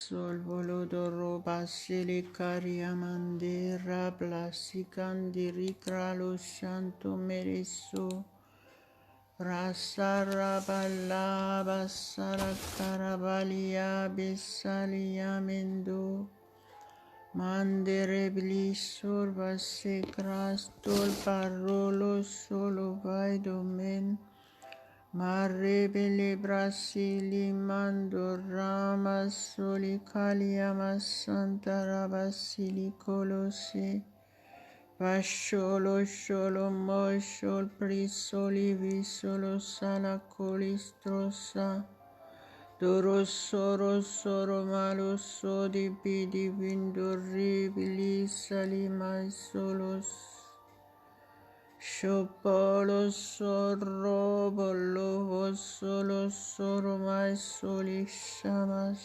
Sol volodoro basili cariamandera blasikandiri kralo shanto mereso rasarabala basara karabalia besalia mendo mandere blisur base krastol parolo solo vai domen Marebele brasili mando rama soli kaliama santa rabasili kolose Vasholo sholo moshol prisoli visolo sala colistrosa Doro soro malo sodi bidi vindori bili salima solos Shopolo soro bolo solo soro mai soli shamas.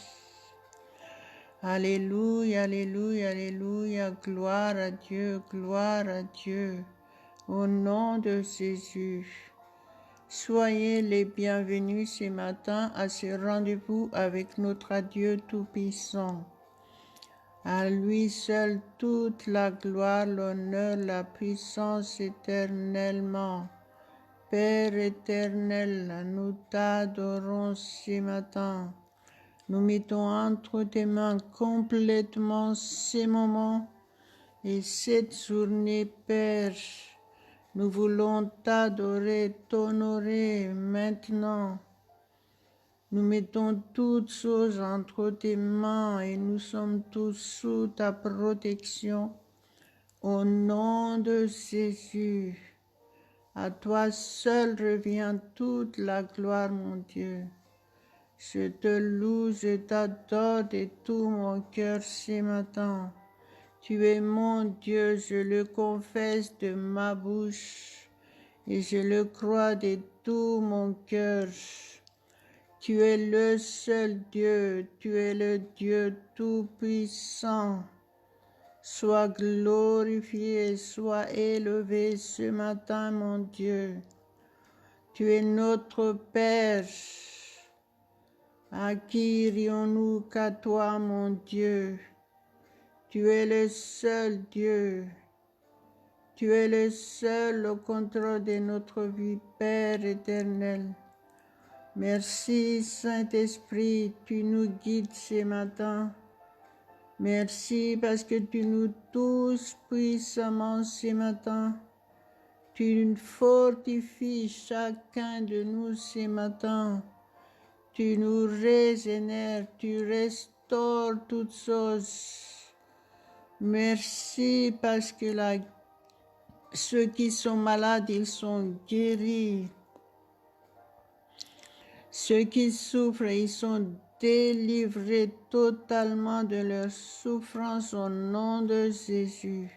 Alléluia, alléluia, alléluia, gloire à Dieu, gloire à Dieu. Au nom de Jésus, soyez les bienvenus ce matin à ce rendez-vous avec notre Dieu Tout-Puissant. À lui seul toute la gloire, l'honneur, la puissance éternellement. Père éternel, nous t'adorons ce matin. Nous mettons entre tes mains complètement ces moments et cette journée, Père. Nous voulons t'adorer, t'honorer maintenant. Nous mettons toutes choses entre tes mains et nous sommes tous sous ta protection. Au nom de Jésus, à toi seul revient toute la gloire, mon Dieu. Je te loue, je t'adore de tout mon cœur ce matin. Tu es mon Dieu, je le confesse de ma bouche et je le crois de tout mon cœur. Tu es le seul Dieu, tu es le Dieu tout-puissant. Sois glorifié, sois élevé ce matin, mon Dieu. Tu es notre Père. À qui irions-nous qu'à toi, mon Dieu? Tu es le seul Dieu. Tu es le seul au contrôle de notre vie, Père éternel. Merci Saint-Esprit, tu nous guides ce matin. Merci parce que tu nous touches puissamment ce matin. Tu fortifies chacun de nous ce matin. Tu nous régénères, tu restaures toutes choses. Merci parce que ceux qui sont malades, ils sont guéris. Ceux qui souffrent, ils sont délivrés totalement de leur souffrance au nom de Jésus.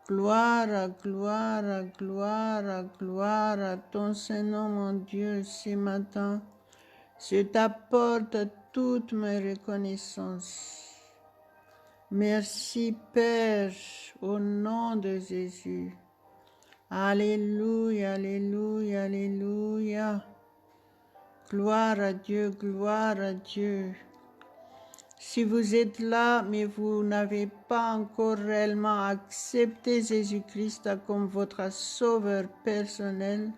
Gloire, gloire, gloire, gloire à ton Saint-Nom, mon Dieu, ce matin. Je t'apporte toute ma reconnaissance. Merci, Père, au nom de Jésus. Alléluia, alléluia, alléluia. Gloire à Dieu, gloire à Dieu. Si vous êtes là, mais vous n'avez pas encore réellement accepté Jésus-Christ comme votre sauveur personnel,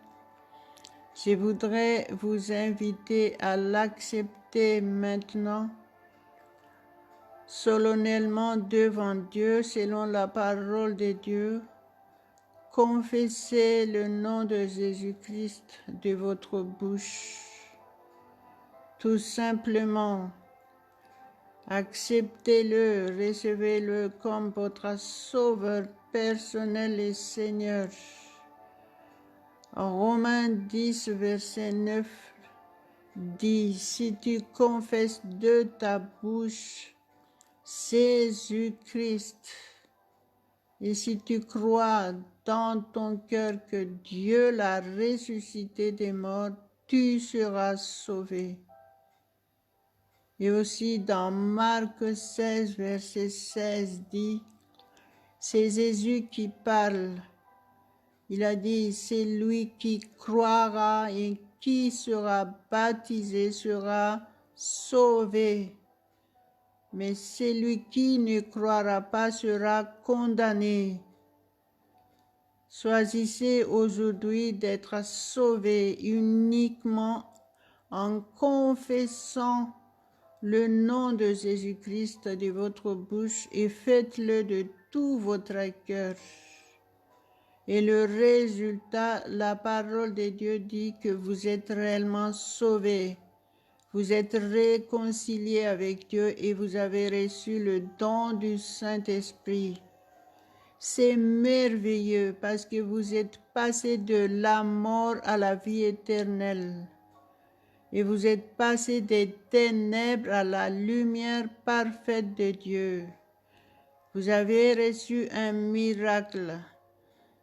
je voudrais vous inviter à l'accepter maintenant, solennellement devant Dieu, selon la parole de Dieu. Confessez le nom de Jésus-Christ de votre bouche. Tout simplement, acceptez-le, recevez-le comme votre sauveur personnel et Seigneur. En Romains 10, verset 9, dit, si tu confesses de ta bouche Jésus-Christ, et si tu crois dans ton cœur que Dieu l'a ressuscité des morts, tu seras sauvé. Et aussi dans Marc 16, verset 16 dit, c'est Jésus qui parle. Il a dit, c'est lui qui croira et qui sera baptisé sera sauvé. mais celui qui ne croira pas sera condamné. Choisissez aujourd'hui d'être sauvé uniquement en confessant le nom de Jésus-Christ de votre bouche et faites-le de tout votre cœur. Et le résultat, la parole de Dieu dit que vous êtes réellement sauvés. Vous êtes réconciliés avec Dieu et vous avez reçu le don du Saint-Esprit. C'est merveilleux parce que vous êtes passé de la mort à la vie éternelle. Et vous êtes passé des ténèbres à la lumière parfaite de Dieu. Vous avez reçu un miracle.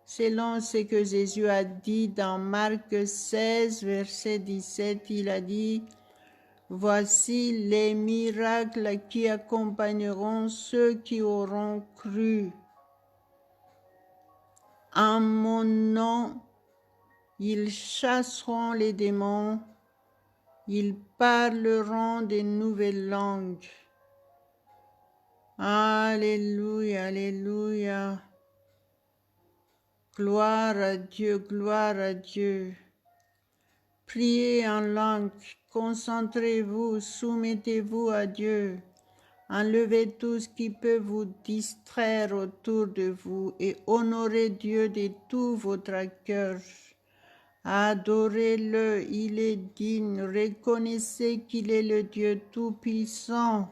Selon ce que Jésus a dit dans Marc 16, verset 17, il a dit « Voici les miracles qui accompagneront ceux qui auront cru. En mon nom, ils chasseront les démons, ils parleront de nouvelles langues. » Alléluia, alléluia. Gloire à Dieu, gloire à Dieu. Priez en langue, concentrez-vous, soumettez-vous à Dieu. Enlevez tout ce qui peut vous distraire autour de vous et honorez Dieu de tout votre cœur. Adorez-le, il est digne, reconnaissez qu'il est le Dieu Tout-Puissant.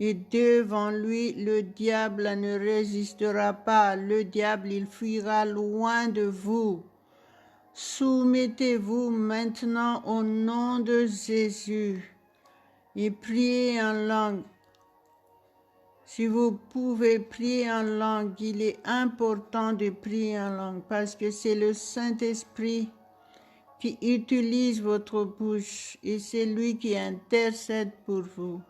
Et devant lui, le diable ne résistera pas, le diable il fuira loin de vous. Soumettez-vous maintenant au nom de Jésus et priez en langue. Si vous pouvez prier en langue, il est important de prier en langue parce que c'est le Saint-Esprit qui utilise votre bouche et c'est lui qui intercède pour vous.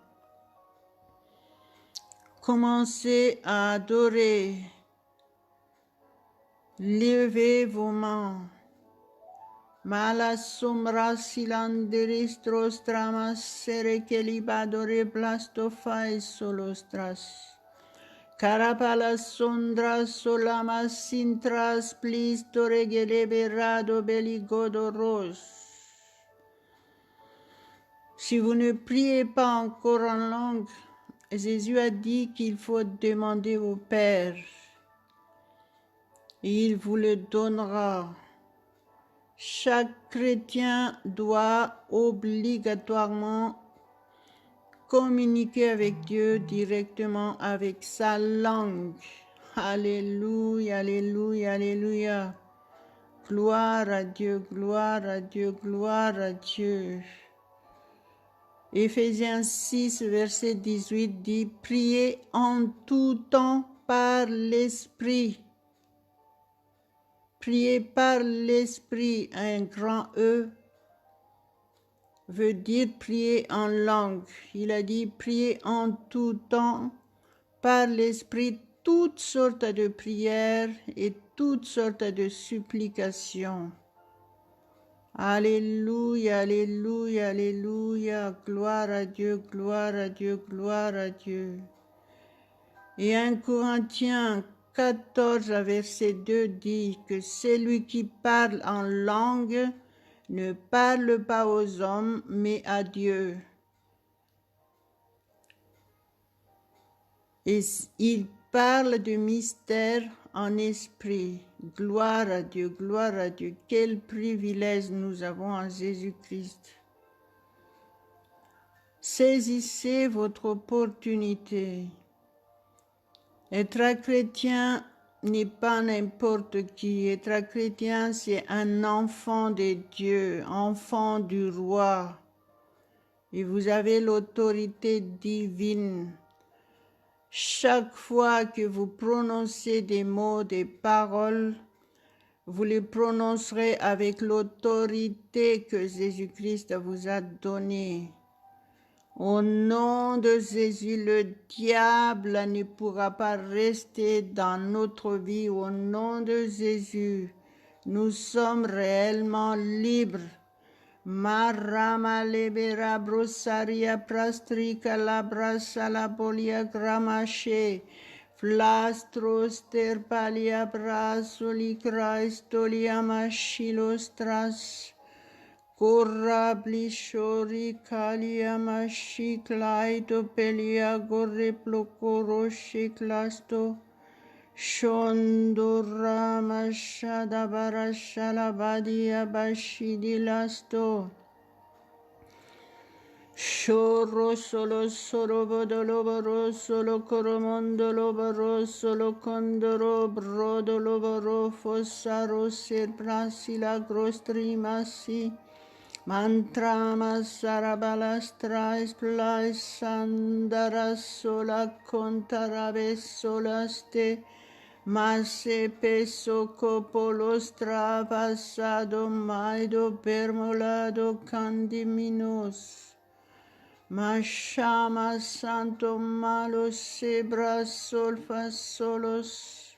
Commencez à adorer. Levez vos mains. Mala sombra silanderistros tramas sere kelibadore blastofai solostras. Carapala sondra solamas sintras plistore geleberado beligodoros. Si vous ne priez pas encore en langue, Jésus a dit qu'il faut demander au Père et il vous le donnera. Chaque chrétien doit obligatoirement communiquer avec Dieu directement avec sa langue. Alléluia, alléluia, alléluia. Gloire à Dieu, gloire à Dieu, gloire à Dieu. Éphésiens 6, verset 18 dit « Priez en tout temps par l'Esprit ». Prier par l'Esprit, un grand E, veut dire prier en langue. Il a dit prier en tout temps par l'Esprit toutes sortes de prières et toutes sortes de supplications. Alléluia, alléluia, alléluia, gloire à Dieu, gloire à Dieu, gloire à Dieu. Et 1 Corinthiens 14, verset 2 dit que celui qui parle en langue ne parle pas aux hommes, mais à Dieu. Et il parle de mystère en esprit. Gloire à Dieu, gloire à Dieu. Quel privilège nous avons en Jésus-Christ. Saisissez votre opportunité. Être chrétien n'est pas n'importe qui. Être chrétien, c'est un enfant de Dieu, enfant du roi. Et vous avez l'autorité divine. Chaque fois que vous prononcez des mots, des paroles, vous les prononcerez avec l'autorité que Jésus-Christ vous a donnée. Au nom de Jésus, le diable ne pourra pas rester dans notre vie. Au nom de Jésus, nous sommes réellement libres. Marama lebera brosaria prastrika labrasa la bolia gramache. Flastros terpalia brasoli Christolia machilostras. Corrabli shori kalia mashi claido pelia gorre plocoro shiclasto. Shondora mashada barashala badia bashidi lasto. Shoro solo solo bodolo solo coromondolo baro solo condoro brodolo baro fossaro ser brasila grostrimasi. Mantrama sarabalastrais plais sandara sola contarabe solaste. Masse peso copolos travasado maido permolado candiminos. Mashama santo malo sebra solfa solos.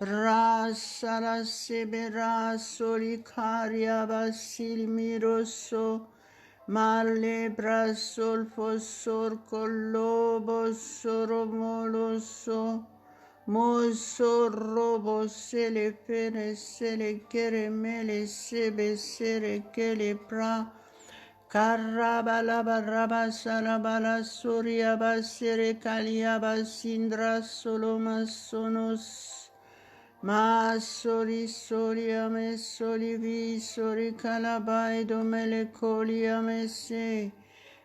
Brasala sebera solicaria basil miroso. Male brasol fosor colobo soromoloso. Mozo robo se le fere se le kere mele sebe sere kele pra. Karabala baraba salabala soria basere kaliaba sindra soloma sonos. Ma sori soria me soli vi sori calabai domele colia me se.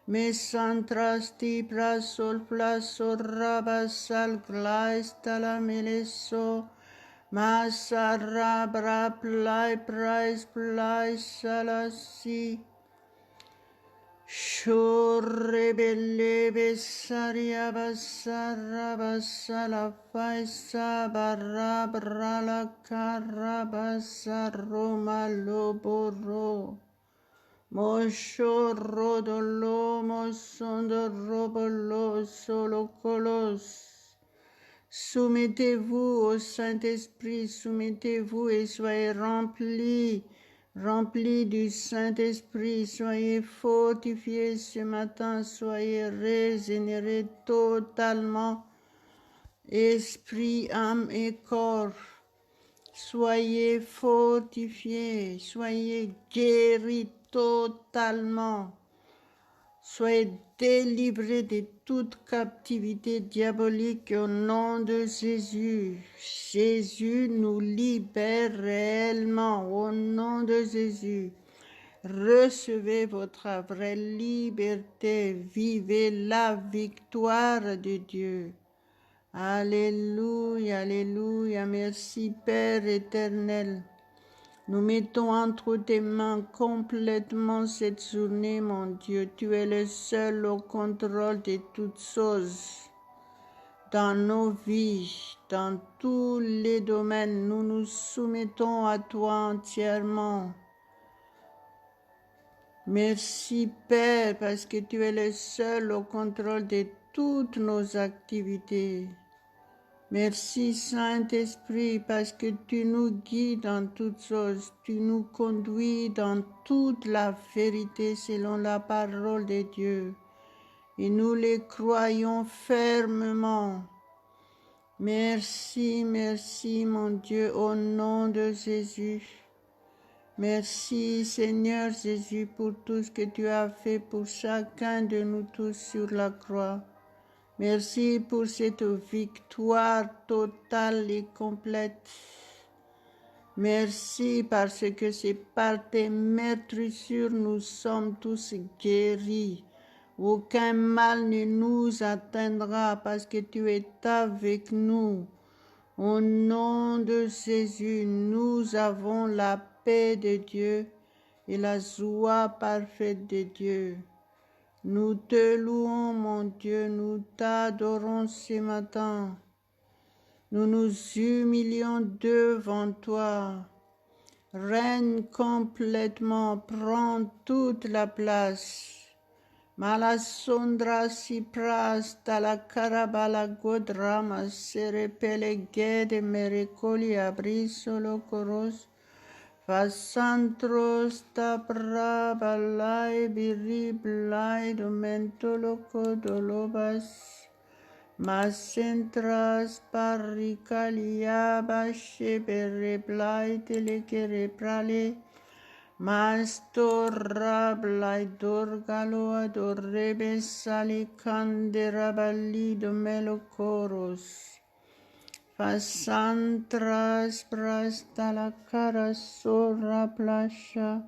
Me santrasti prasol plasol rabasal glaistala meleso. Masarra bra plai prais plai salasi. Shorrebelle bessaria bassarra bassala faisa barra brala carra bassarro maloboro. Mosho rodolo mosondo robolo solo colos. Soumettez-vous au Saint-Esprit, soumettez-vous et soyez remplis du Saint-Esprit, soyez fortifiés ce matin, soyez régénérés totalement, esprit, âme et corps. Soyez fortifiés, soyez guéris totalement. Soyez délivrés de toute captivité diabolique au nom de Jésus. Jésus nous libère réellement au nom de Jésus. Recevez votre vraie liberté. Vivez la victoire de Dieu. Alléluia, alléluia. Merci Père éternel. Nous mettons entre tes mains complètement cette journée, mon Dieu. Tu es le seul au contrôle de toutes choses. Dans nos vies, dans tous les domaines, nous nous soumettons à toi entièrement. Merci Père, parce que tu es le seul au contrôle de toutes nos activités. Merci Saint-Esprit parce que tu nous guides dans toutes choses, tu nous conduis dans toute la vérité selon la parole de Dieu et nous les croyons fermement. Merci, merci mon Dieu au nom de Jésus. Merci Seigneur Jésus pour tout ce que tu as fait pour chacun de nous tous sur la croix. Merci pour cette victoire totale et complète. Merci parce que c'est par tes meurtrissures nous sommes tous guéris. Aucun mal ne nous atteindra parce que tu es avec nous. Au nom de Jésus, nous avons la paix de Dieu et la joie parfaite de Dieu. Nous te louons, mon Dieu, nous t'adorons ce matin. Nous nous humilions devant toi. Règne complètement, prends toute la place. Malasondra si pras la carabala godrama se repele gede merecoli abri solo coros. Fasantros tapra balai biri blai domentoloco dolobas. Masentras parricalia bashe bere blai telekere prale. Mastorra blai dorgalo adorrebe salicandera ballido melocoros. Fasantras prasta la cara sorra plasha.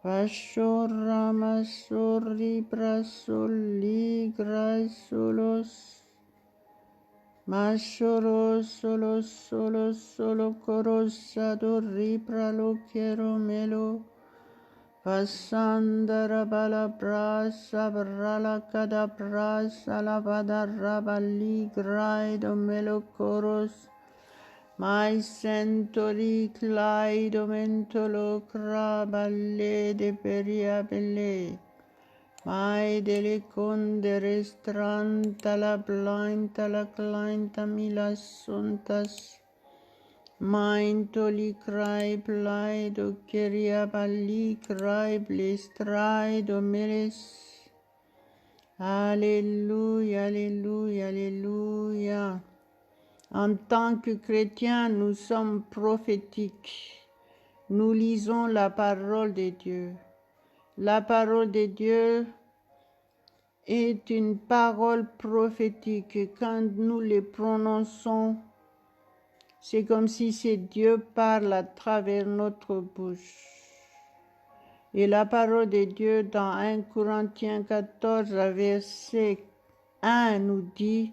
Vashorra masorri brasoli grasolos. Mashoro solo corosa dorri pralo quiero melo. Pasandara bala brasa brala cada brasa la vada rabali graido melo coros. Mai sentori claido mentolo craballe de periabelle. Mai dele conde restranta la blinta la clienta milas suntas. Maintoli crai plaido keria bali crai blestraido meles. Alléluia, alléluia, alléluia. En tant que chrétiens, nous sommes prophétiques. Nous lisons la parole de Dieu. La parole de Dieu est une parole prophétique. Quand nous les prononçons, c'est comme si c'est Dieu parle à travers notre bouche. Et la parole de Dieu dans 1 Corinthiens 14, verset 1 nous dit: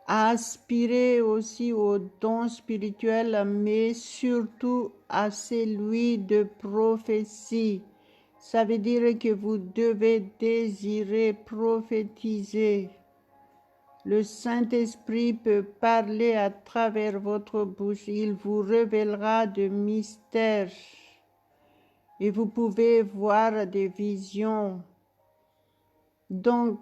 aspirez aussi aux dons spirituels, mais surtout à celui de prophétie. Ça veut dire que vous devez désirer prophétiser. Le Saint-Esprit peut parler à travers votre bouche. Il vous révélera des mystères. Et vous pouvez voir des visions. Donc,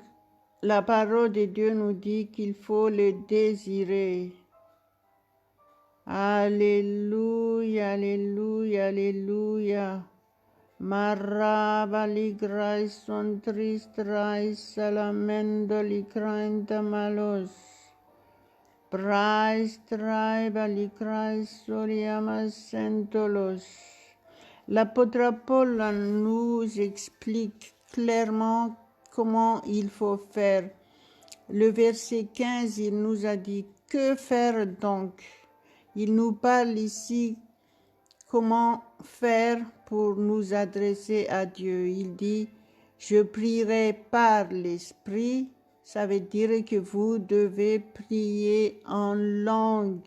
la parole de Dieu nous dit qu'il faut le désirer. Alléluia, alléluia, alléluia. Maraba ligrai son tristrai salamendo ligrainta malos. Prais traiba ligrai soriamas sentolos. L'apôtre Paul nous explique clairement comment il faut faire. Le verset 15, il nous a dit: que faire donc? Il nous parle ici comment faire pour nous adresser à Dieu. Il dit: je prierai par l'Esprit. Ça veut dire que vous devez prier en langue.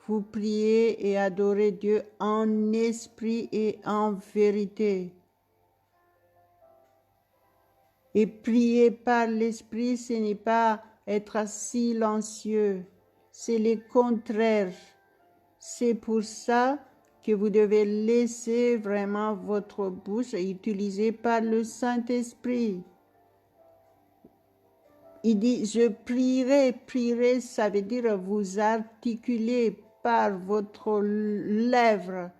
Vous priez et adorez Dieu en esprit et en vérité. Et prier par l'Esprit, ce n'est pas être silencieux, c'est le contraire. C'est pour ça que vous devez laisser vraiment votre bouche utilisée par le Saint-Esprit. Il dit: je prierai. Prierai, ça veut dire vous articuler par votre lèvre,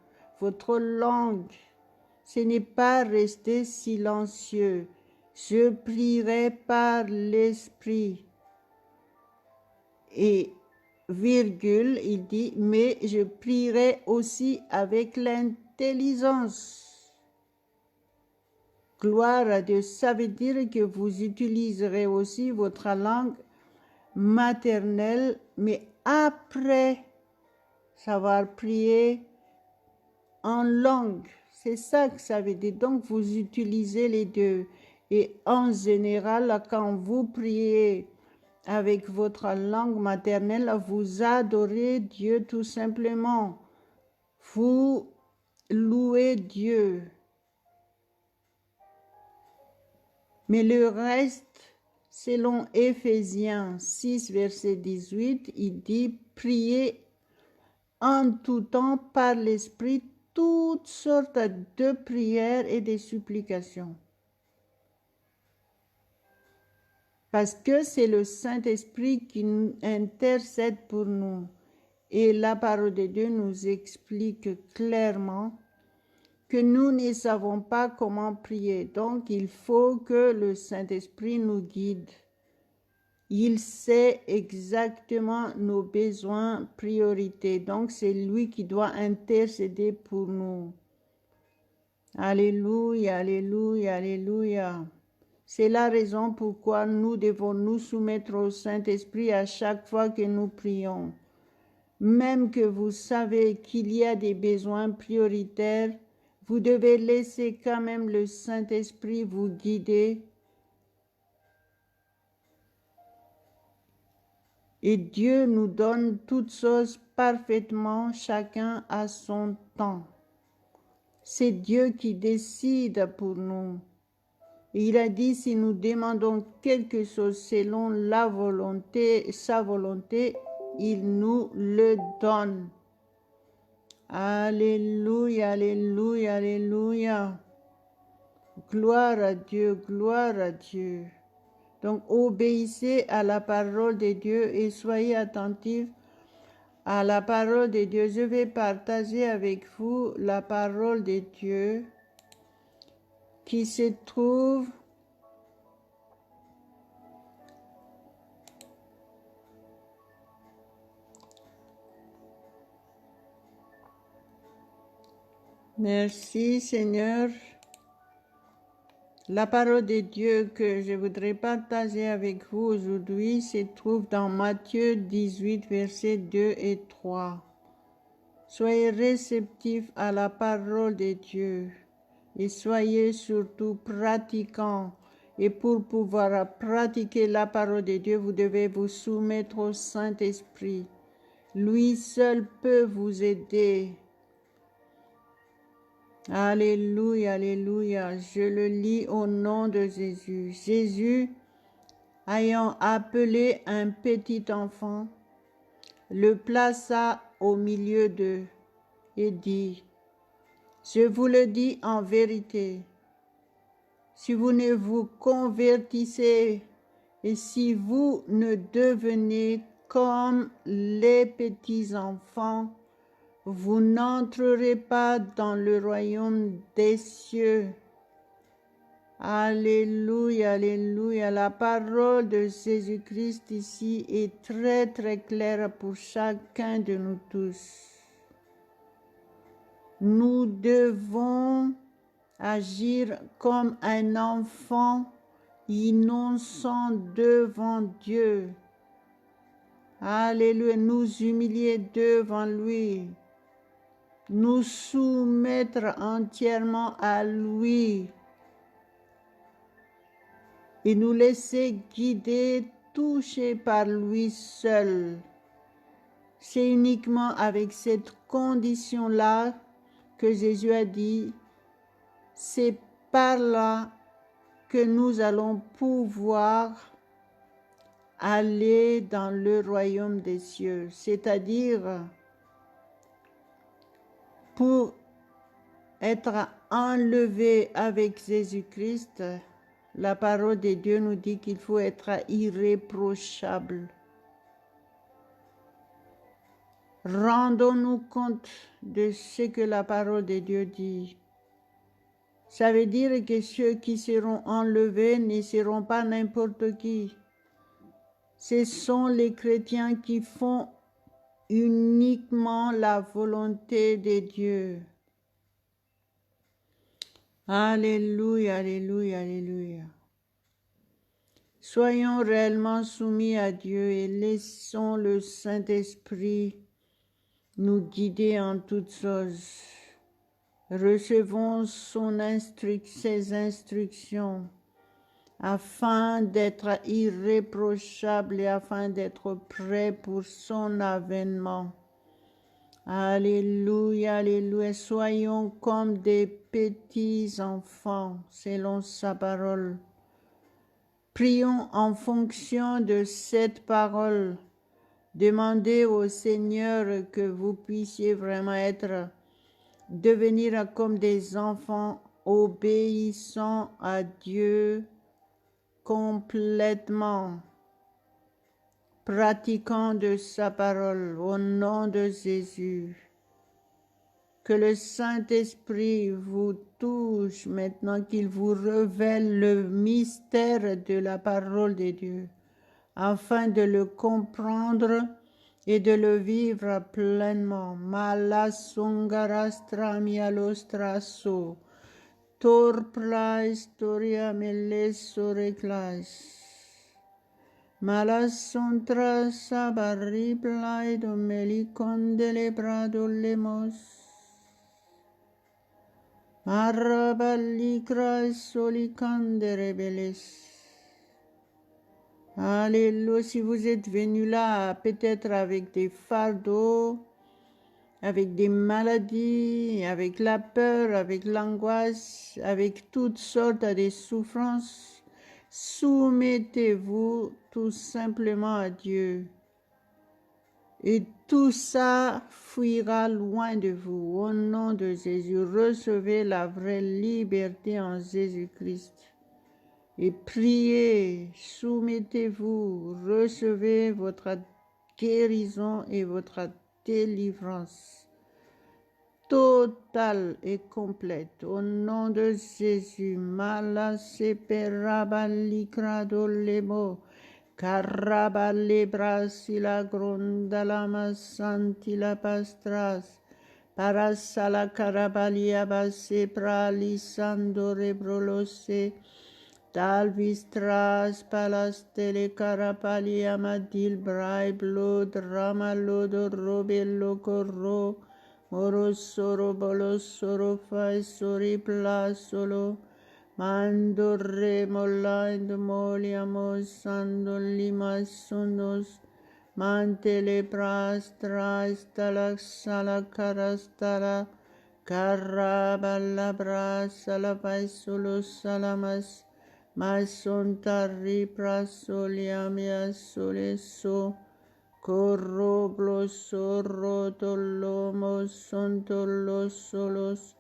votre langue. Ce n'est pas rester silencieux. Je prierai par l'Esprit. Et virgule, il dit: mais je prierai aussi avec l'intelligence. Gloire à Dieu, ça veut dire que vous utiliserez aussi votre langue maternelle, mais après savoir prier en langue. C'est ça que ça veut dire. Donc, vous utilisez les deux. Et en général, quand vous priez avec votre langue maternelle, vous adorez Dieu tout simplement. Vous louez Dieu. Mais le reste, selon Éphésiens 6, verset 18, il dit: priez en tout temps par l'Esprit toutes sortes de prières et de supplications. Parce que c'est le Saint-Esprit qui intercède pour nous. Et la parole de Dieu nous explique clairement que nous ne savons pas comment prier. Donc, il faut que le Saint-Esprit nous guide. Il sait exactement nos besoins, priorités. Donc, c'est lui qui doit intercéder pour nous. Alléluia, alléluia, alléluia. C'est la raison pourquoi nous devons nous soumettre au Saint-Esprit à chaque fois que nous prions. Même que vous savez qu'il y a des besoins prioritaires, vous devez laisser quand même le Saint-Esprit vous guider. Et Dieu nous donne toutes choses parfaitement, chacun à son temps. C'est Dieu qui décide pour nous. Et il a dit, si nous demandons quelque chose selon la volonté, sa volonté, il nous le donne. Alléluia, alléluia, alléluia. Gloire à Dieu, gloire à Dieu. Donc, obéissez à la parole de Dieu et soyez attentifs à la parole de Dieu. Je vais partager avec vous la parole de Dieu qui se trouve Merci Seigneur. La parole de Dieu que je voudrais partager avec vous aujourd'hui se trouve dans Matthieu 18, versets 2 et 3. Soyez réceptifs à la parole de Dieu et soyez surtout pratiquants. Et pour pouvoir pratiquer la parole de Dieu, vous devez vous soumettre au Saint-Esprit. Lui seul peut vous aider. Alléluia, alléluia. Je le lis au nom de Jésus. Jésus, ayant appelé un petit enfant, le plaça au milieu d'eux et dit, « Je vous le dis en vérité, si vous ne vous convertissez et si vous ne devenez comme les petits enfants, vous n'entrerez pas dans le royaume des cieux. » Alléluia, alléluia. La parole de Jésus-Christ ici est très, très claire pour chacun de nous tous. Nous devons agir comme un enfant innocent devant Dieu. Alléluia, nous humilier devant lui. Nous soumettre entièrement à lui et nous laisser guider, toucher par lui seul. C'est uniquement avec cette condition-là que Jésus a dit, c'est par là que nous allons pouvoir aller dans le royaume des cieux, c'est-à-dire pour être enlevé avec Jésus-Christ, la parole de Dieu nous dit qu'il faut être irréprochable. Rendons-nous compte de ce que la parole de Dieu dit. Ça veut dire que ceux qui seront enlevés ne seront pas n'importe qui. Ce sont les chrétiens qui font uniquement la volonté de Dieu. Alléluia, alléluia, alléluia. Soyons réellement soumis à Dieu et laissons le Saint-Esprit nous guider en toutes choses. Recevons ses instructions afin d'être irréprochables et afin d'être prêts pour son avènement. Alléluia, alléluia. Soyons comme des petits enfants selon sa parole. Prions en fonction de cette parole. Demandez au Seigneur que vous puissiez vraiment devenir comme des enfants obéissants à Dieu complètement. pratiquants de sa parole, au nom de Jésus. Que le Saint-Esprit vous touche maintenant, qu'il vous révèle le mystère de la parole de Dieu, afin de le comprendre et de le vivre pleinement. Malasungarastra mialostraso, torpla historia melesoreclas. Malasuntra sabariplai domelicondele lemos. Marabalikra solicande rebeles. Alléluia, si vous êtes venu là, peut-être avec des fardeaux, avec des maladies, avec la peur, avec l'angoisse, avec toutes sortes de souffrances, soumettez-vous tout simplement à Dieu. Et tout ça fuira loin de vous. Au nom de Jésus, recevez la vraie liberté en Jésus-Christ. Et priez, soumettez-vous, recevez votre guérison et votre délivrance totale et complète. Au nom de Jésus, Malaseperabalikrado Carabalebras la gronda la masanti la pastras, parasala carabalia base pralisando rebrolose, talvistras palastele carapalia madil brai blood ramalodo robello corro, morosoro bolosoro fai sori plasolo, mando remolando moliamos sando limas sonos, mantele prastra stala sala carastala, caraballa brasa la paisolo salamas, masontarri prasoliamia soleso, corroblo sorro tolomo sontolos solos,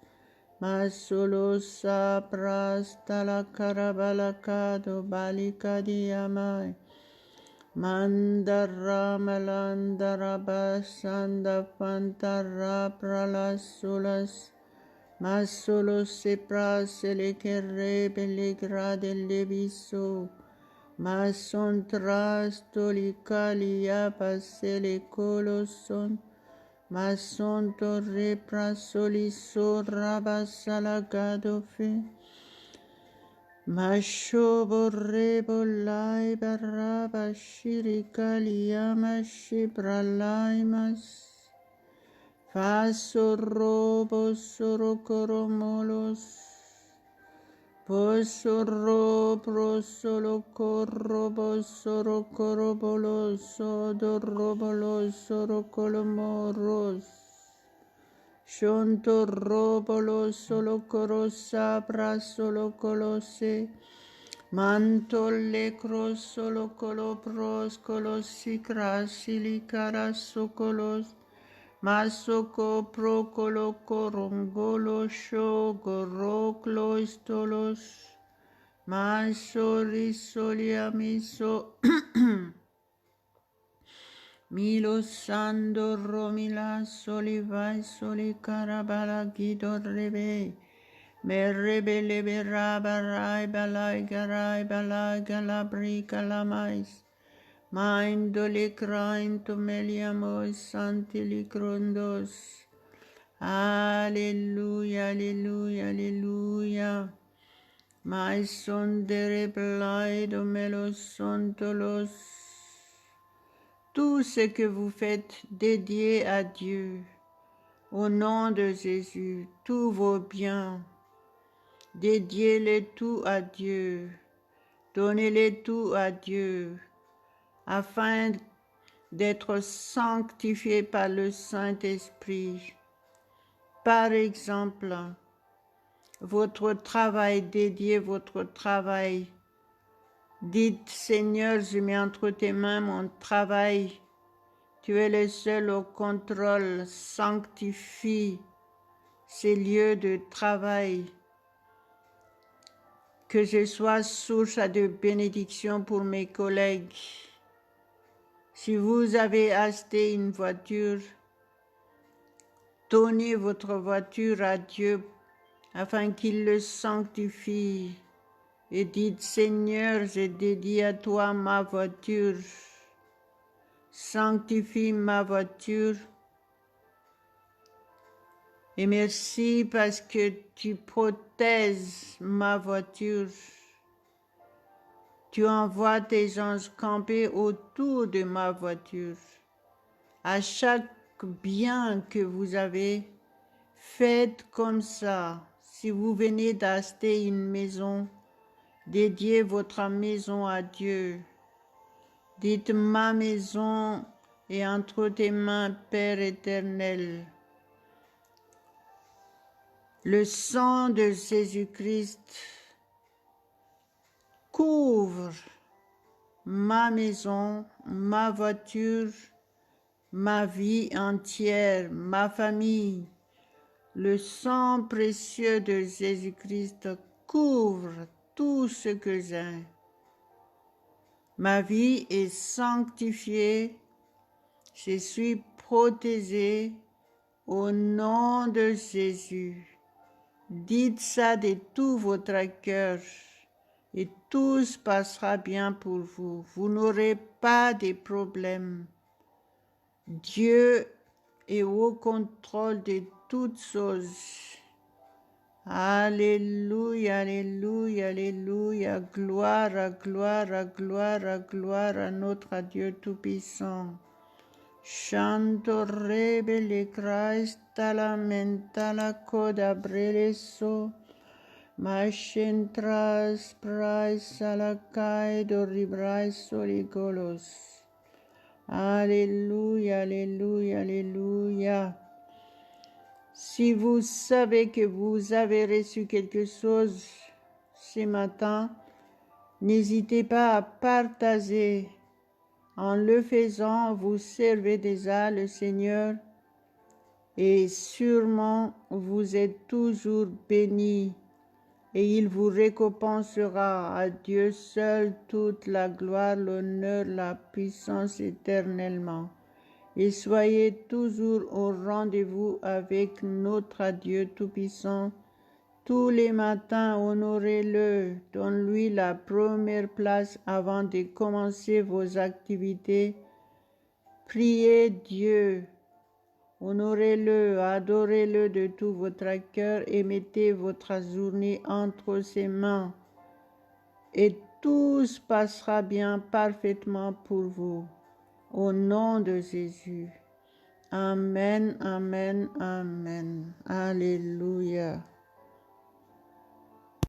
ma solo saprasta la carabalacado balicadiamai, mandara malandara basanda fantara pralas solas, ma solo sepras le kerrebe le grade le biso, ma son trastolicalia pasele coloson, ma son torre prasoliso rabasalagado fe, ma shoborrebolai barraba shirikaliama shibralaimas, faso robo sorocoromolos, Posoro prosolo corrobo soro corrobolos sodorobolos soro colomoros, shonto robolos solo corosa brasolo colose, mantole cros solo colopros colosicrasili carasocolos, Masoko procolo corongolo shogoroclo istolos, masori soliamiso, milo sando romila solivai soli carabala guido rebe, me rebe lebe rabarai balai garai balai galabri calamais, Mindole crainto meliamos santilicrondos. Alléluia, alléluia, alléluia. My son de replaido melos sontolos. Tout ce que vous faites dédié à Dieu, au nom de Jésus, tous vos biens, dédiez-les tout à Dieu, donnez-les tout à Dieu, afin d'être sanctifié par le Saint-Esprit. Par exemple, votre travail, dédiez votre travail. Dites, Seigneur, je mets entre tes mains mon travail. Tu es le seul au contrôle. Sanctifie ces lieux de travail. Que je sois source de bénédiction pour mes collègues. Si vous avez acheté une voiture, donnez votre voiture à Dieu afin qu'il le sanctifie. Et dites, Seigneur, je dédie à toi ma voiture. Sanctifie ma voiture. Et merci parce que tu protèges ma voiture. Tu envoies tes anges camper autour de ma voiture. À chaque bien que vous avez, faites comme ça. Si vous venez d'acheter une maison, dédiez votre maison à Dieu. Dites, ma maison est entre tes mains, Père éternel. Le sang de Jésus-Christ couvre ma maison, ma voiture, ma vie entière, ma famille. Le sang précieux de Jésus-Christ couvre tout ce que j'ai. Ma vie est sanctifiée, je suis protégée au nom de Jésus. Dites ça de tout votre cœur et tout se passera bien pour vous. Vous n'aurez pas de problème. Dieu est au contrôle de toutes choses. Alléluia, alléluia, alléluia. Gloire, gloire, gloire, gloire à notre Dieu Tout-Puissant. Chanto rebele Christa lamenta la coda breleso. Machentras prais alakai doribrais soligolos. Alléluia, alléluia, alléluia. Si vous savez que vous avez reçu quelque chose ce matin, n'hésitez pas à partager. En le faisant, vous servez déjà le Seigneur et sûrement vous êtes toujours bénis et il vous récompensera. À Dieu seul toute la gloire, l'honneur, la puissance éternellement. Et soyez toujours au rendez-vous avec notre Dieu Tout-Puissant. Tous les matins, honorez-le, donne-lui la première place avant de commencer vos activités. Priez Dieu, honorez-le, adorez-le de tout votre cœur et mettez votre journée entre ses mains. Et tout se passera bien parfaitement pour vous. Au nom de Jésus. Amen, amen, amen. Alléluia.